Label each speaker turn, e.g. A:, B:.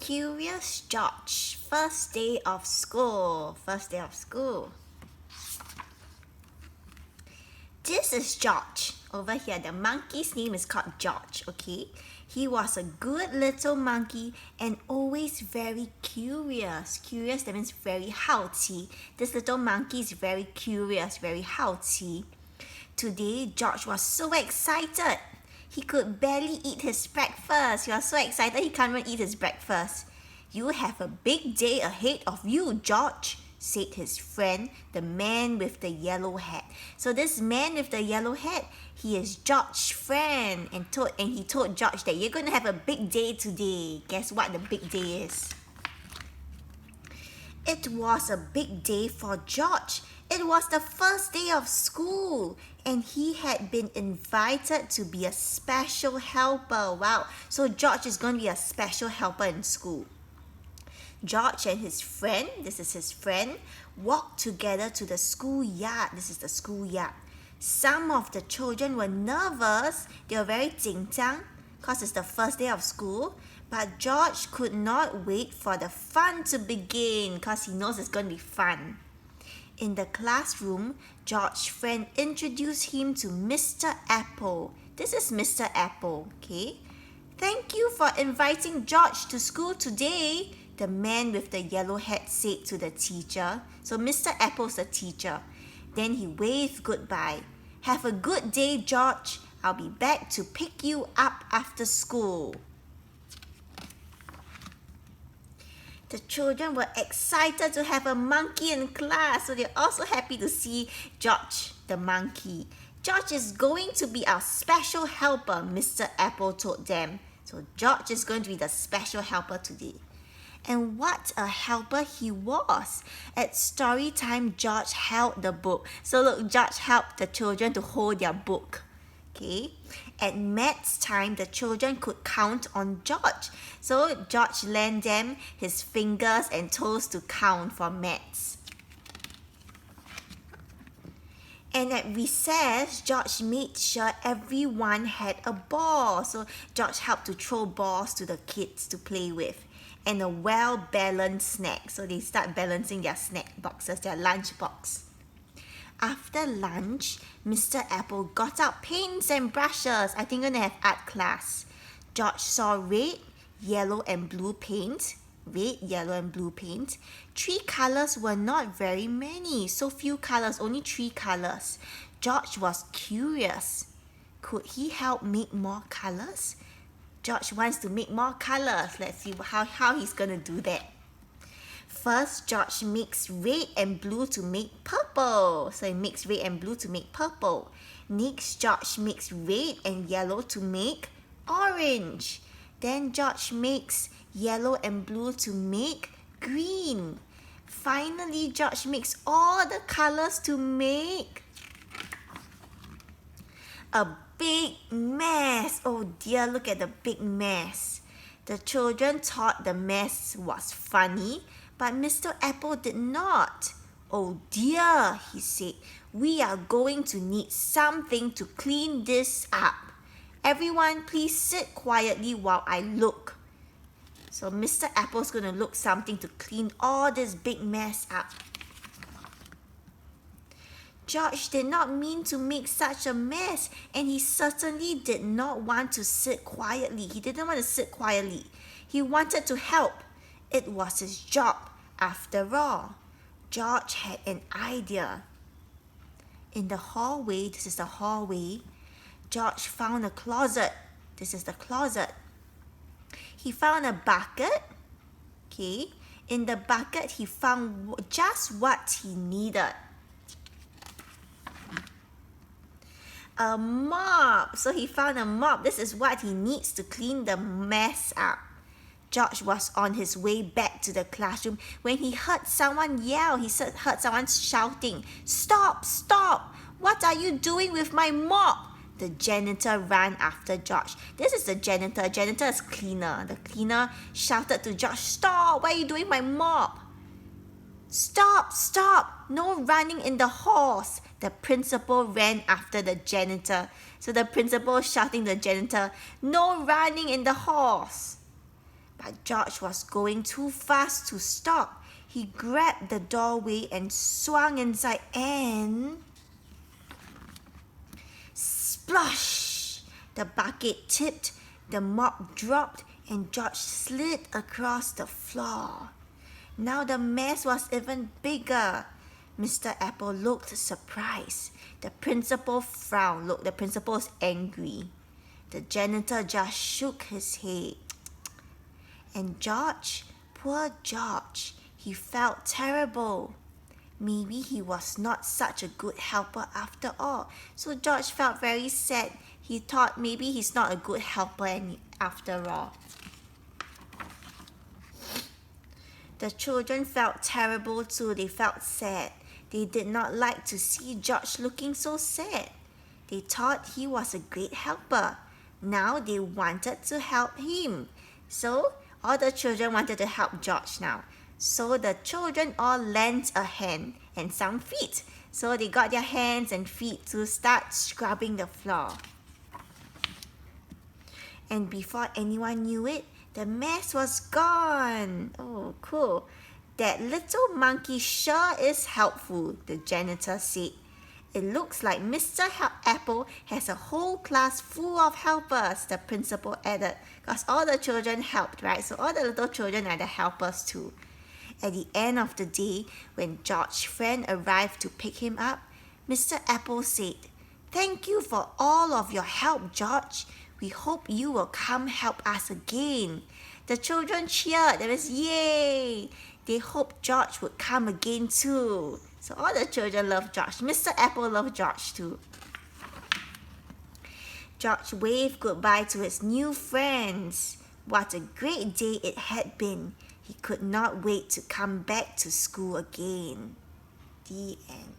A: Curious George, first day of school. First day of school. This is George. Over here, the monkey's name is called George, okay? He was a good little monkey and always very curious. Curious, that means very 好奇. This little monkey is very curious, very 好奇. Today, George was so excited. He could barely eat his breakfast. He was so excited he can't even eat his breakfast. You have a big day ahead of you, George, said his friend, the man with the yellow hat. So this man with the yellow hat, he is George's friend, and he told George that you're going to have a big day today. Guess what the big day is? It was a big day for George. It was the first day of school, and he had been invited to be a special helper. Wow, so George is going to be a special helper in school. George and his friend, this is his friend, walked together to the schoolyard. This is the schoolyard. Some of the children were nervous. They were very 紧张 because it's the first day of school. But George could not wait for the fun to begin because he knows it's going to be fun. In the classroom, George's friend introduced him to Mr. Apple. This is Mr. Apple, okay? Thank you for inviting George to school today, the man with the yellow hat said to the teacher. So Mr. Apple's the teacher. Then he waved goodbye. Have a good day, George. I'll be back to pick you up after school. The children were excited to have a monkey in class, so they're also happy to see George, the monkey. George is going to be our special helper, Mr. Apple told them. So George is going to be the special helper today. And what a helper he was. At story time, George held the book. So look, George helped the children to hold their book. Okay. At maths time, the children could count on George. So George lent them his fingers and toes to count for maths. And at recess, George made sure everyone had a ball. So George helped to throw balls to the kids to play with. And a well-balanced snack. So they start balancing their snack boxes, their lunch box. After lunch, Mr. Apple got out paints and brushes. I think we're going to have art class. George saw red, yellow and blue paint. Red, yellow and blue paint. 3 colors were not very many. So few colors, only 3 colors. George was curious. Could he help make more colors? George wants to make more colors. Let's see how he's going to do that. First, George mixed red and blue to make purple. So he mixed red and blue to make purple. Next, George mixed red and yellow to make orange. Then George mixed yellow and blue to make green. Finally, George mixed all the colors to make a big mess. Oh dear, look at the big mess. The children thought the mess was funny, but Mr. Apple did not. Oh dear, he said, we are going to need something to clean this up. Everyone, please sit quietly while I look. So Mr. Apple's going to look something to clean all this big mess up. George did not mean to make such a mess, and he certainly did not want to sit quietly. He didn't want to sit quietly. He wanted to help. It was his job, after all. George had an idea. In the hallway, this is the hallway, George found a closet. This is the closet. He found a bucket. Okay. In the bucket, he found just what he needed. A mop. So he found a mop. This is what he needs to clean the mess up. George was on his way back to the classroom when he heard someone yell. He heard someone shouting, "Stop! Stop! What are you doing with my mop?" The janitor ran after George. This is the janitor. Janitor is cleaner. The cleaner shouted to George, "Stop! What are you doing with my mop?" "Stop! Stop! No running in the halls!" The principal ran after the janitor. So the principal shouting to the janitor, "No running in the halls!" But George was going too fast to stop. He grabbed the doorway and swung inside and... Splosh! The bucket tipped, the mop dropped, and George slid across the floor. Now the mess was even bigger. Mr. Apple looked surprised. The principal frowned. Look, the principal's angry. The janitor just shook his head. And George, poor George, he felt terrible. Maybe he was not such a good helper after all. So George felt very sad. He thought maybe he's not a good helper after all. The children felt terrible too. They felt sad. They did not like to see George looking so sad. They thought he was a great helper. Now they wanted to help him. So all the children wanted to help George now. So the children all lent a hand and some feet. So they got their hands and feet to start scrubbing the floor. And before anyone knew it, the mess was gone. Oh, cool. That little monkey sure is helpful, the janitor said. It looks like Mr. Apple has a whole class full of helpers, the principal added. Because all the children helped, right? So all the little children are the helpers too. At the end of the day, when George's friend arrived to pick him up, Mr. Apple said, "Thank you for all of your help, George. We hope you will come help us again." The children cheered. There was yay! They hoped George would come again too. So all the children loved George. Mr. Apple loved George too. George waved goodbye to his new friends. What a great day it had been. He could not wait to come back to school again. The end.